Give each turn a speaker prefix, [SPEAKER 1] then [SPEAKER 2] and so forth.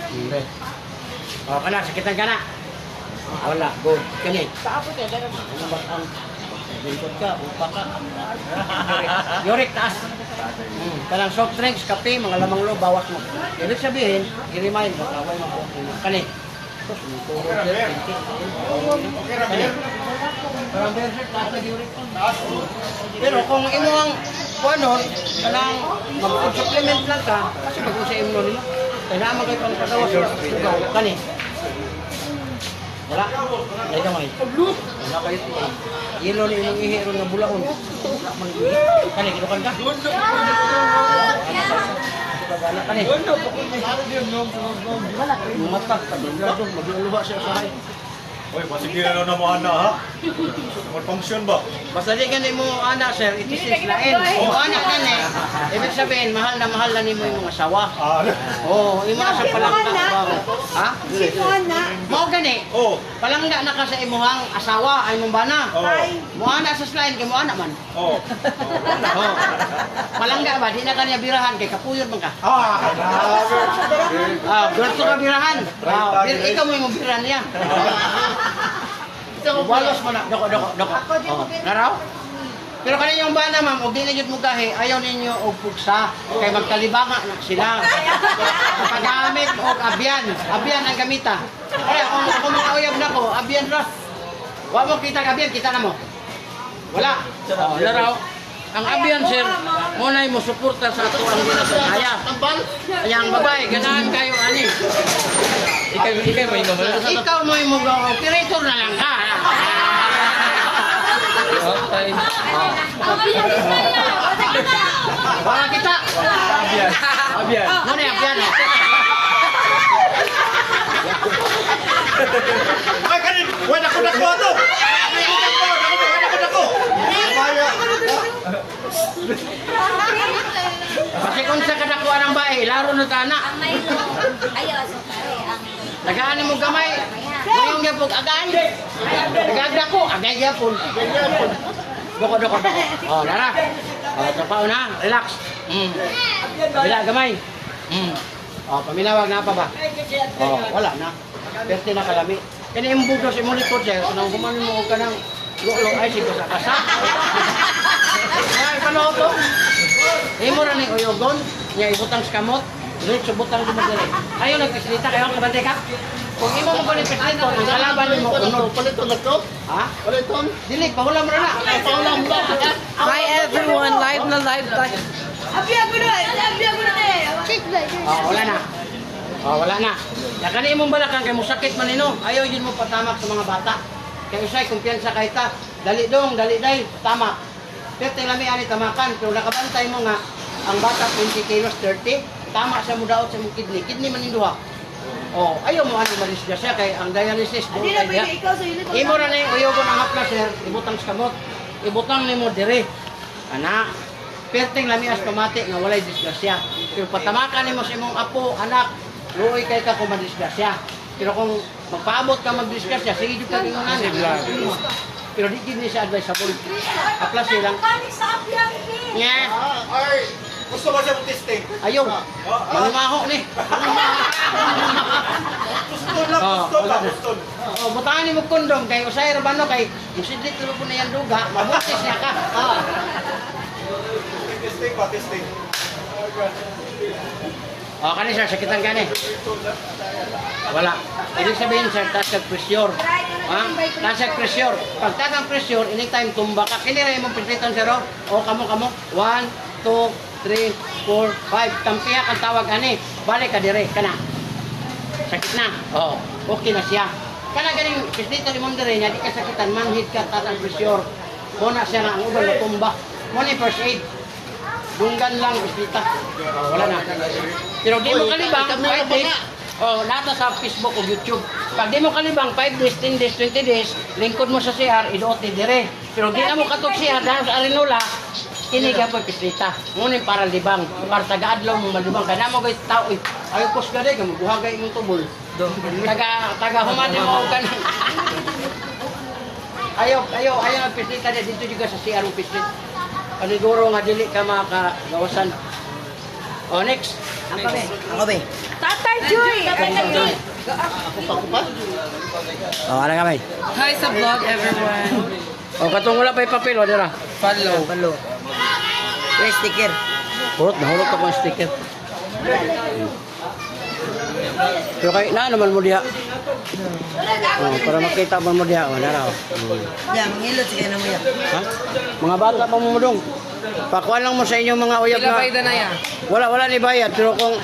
[SPEAKER 1] Hindi. O, kana, sakitan ka na. Wala, good. Kani.
[SPEAKER 2] Sa apo tayo, dara mo.
[SPEAKER 1] Ano ba ang bingkot ka, upa ka. Yorik, taas. Kanang soft drinks, kape, mga lamang loob, bawas mo. Ibig sabihin, i-remind mo, kaway mo po. Kani. Tapos, turo sir, pinti. Kani. Parang bersert, taas na yorik. Pero kung imo ang kuanon, kanang mag-supplement lang ka, kasi mag-usa imo nila. Kaya naman kayo pang pagawas sa kani. Wala. Ay kamay. Wala kayo. Yelo ni imong ihiro nga bulaon. Wala man ihi. Kani kinukan ka? Wala kani. Wala. Mata ka doon. Mag-iuluba siya sa hay.
[SPEAKER 3] Uy, masige na na mo ana ha? Mag-function ba?
[SPEAKER 1] Basta di ka mo anak sir, itisis lain. O anak ka na ibig sabihin, mahal na ni mo yung mga asawa. Oo, imo na sa palangga. Ha?
[SPEAKER 2] Sino na?
[SPEAKER 1] Mao gani.
[SPEAKER 3] Oh.
[SPEAKER 1] Palangga na ka sa imuhang asawa ay mong bana.
[SPEAKER 3] Oh.
[SPEAKER 1] Mo anak sa slain kay mo anak man.
[SPEAKER 3] Oh.
[SPEAKER 1] Oo. Palangga ba di na kanya birahan kay kapuyod man ka. Berto ka birahan. Ikaw mo yung birahan niya. Walos mo na, doko. Naraw? Pero kanina yung bana ma'am, og di na jud mo gahi, ayaw ninyo og pugsa kay magkalibanga na sila. Paggamit og abyan ang gamita. Kaya kung makauyab na ko, abyan ra. Wa mo kita abyan, kita na mo. Wala. Naraw? Ang abyan sir, munay mo suporta sa ato ang ginasaya. Kaya ang babae, ganahan kayo ani. Ikaw mo yung operator na lang ka.
[SPEAKER 4] Okay.
[SPEAKER 1] Baka kita.
[SPEAKER 4] Abyan.
[SPEAKER 1] Muna yung abyan.
[SPEAKER 3] Ay, kanin! Wala ko na ko to!
[SPEAKER 1] Kasi kung sa kadakuan ng bae, laro na ta na.
[SPEAKER 5] Ayaw, so pare, ang...
[SPEAKER 1] Nagaan mo gamay. Ngayong gapog agaan. Nagagda ko, agay gapon. Doko. Oh, lara. Oh, trapaw na, relax. Bila gamay. Oh, paminawag na pa ba? Oh, wala na. Perte na kalami. Kani imong bugos imong likod sir, nang humanin mo ka ng lulo ay siguro sa kasa. Ay, paano to? Imo ra ning uyogon, nya ibutang sa kamot. Diretso butang mo dire. Ayo nagpisilita kayo kabante ka. Kung imo mo kulit pisilito, ang kalaban mo unod.
[SPEAKER 3] Palito na ko?
[SPEAKER 1] Ha?
[SPEAKER 3] Paliton?
[SPEAKER 1] Dili pahula mo na.
[SPEAKER 3] Paulam ba?
[SPEAKER 2] Hi everyone, live na live tayo.
[SPEAKER 1] Wala na. Wala na. Ya kani imong balakang kay musakit man nino. Ayaw yun mo patamak sa mga bata. Kay usay kumpiyansa kay ta. Dali day, tamak. Pwede lami ani tamakan, pero nakabantay mo nga ang bata 20 kilos 30, tama sa mudaot sa mong kidney man induha. Oh, ayaw mo ano malisya siya kay ang dialysis do kay dia. Imo ra ni uyogon ang hapla sir, ibutang sa kamot. Ibutang nimo dire. Ana, perting lami as pamati nga walay disgrasya. Pero patamakan nimo sa imong apo, anak, luoy kay ka kung madisgrasya. Pero kung magpaabot ka magdisgrasya, sige jud ka ingon pero di gini siya advisable. Aplas silang. Nya.
[SPEAKER 3] Ay, gusto ba siya mag-testing?
[SPEAKER 1] Ayaw. Malumaho ni.
[SPEAKER 3] Gusto.
[SPEAKER 1] Oh, butahan ni mo kondom kay usay ra bano kay musidlit ra po na yan duga, mabutis niya ka.
[SPEAKER 3] Testing.
[SPEAKER 1] Oh, kani sir, sakitan gani. Wala. Ibig sabihin sir, taas kag pressure. Ha? Taas kag pressure. Pag taas ang pressure, anytime tumba ka. Kini ra imong pinriton sir. O kamo. 1, 2, 3, 4, 5. Tampiya kang tawag ani. Balik ka dire kana. Sakit na. Oh, okay na siya. Kana ganing pinriton imong dire nya di ka sakitan, manhid ka taas ang pressure. Muna siya na ang uban na tumba. Muna first aid. Dunggan lang ispita. Oh, wala na. Pero di mo kalibang 5 days. Oh, nata sa Facebook o YouTube. Pag di mo kalibang 5 days, 10 days, 20 days, lingkod mo sa CR, iduot ni dire. Pero di na mo katok CR dahil sa Arinola, kini ka po pislita. Ngunit para libang, para taga-adlaw mo malibang. Kaya mo gay tao, ayaw pos gade, buhagay mong tubol. Taga humani mo ka na. Ayaw nagpislita dito juga sa CR mo pislit. Paniguro nga dili ka makagawasan. Oh, next. Ako be.
[SPEAKER 2] Tatay Joy!
[SPEAKER 1] Oh, ano kami?
[SPEAKER 2] Hi sa vlog, everyone.
[SPEAKER 1] Oh, katong wala pa yung papel, o dira.
[SPEAKER 2] Follow.
[SPEAKER 6] May sticker.
[SPEAKER 1] Purot, nahulog ako ang sticker. Pero kay na naman mo diha. Oh, para makita mo diha, wala raw.
[SPEAKER 6] Yan, mangilot sige na mo yan.
[SPEAKER 1] Ha? Mga bata pa mo dong. Pakuan lang mo sa inyong mga uyab
[SPEAKER 2] Pila
[SPEAKER 1] na.
[SPEAKER 2] bayda na yan?
[SPEAKER 1] Wala ni bayad pero kung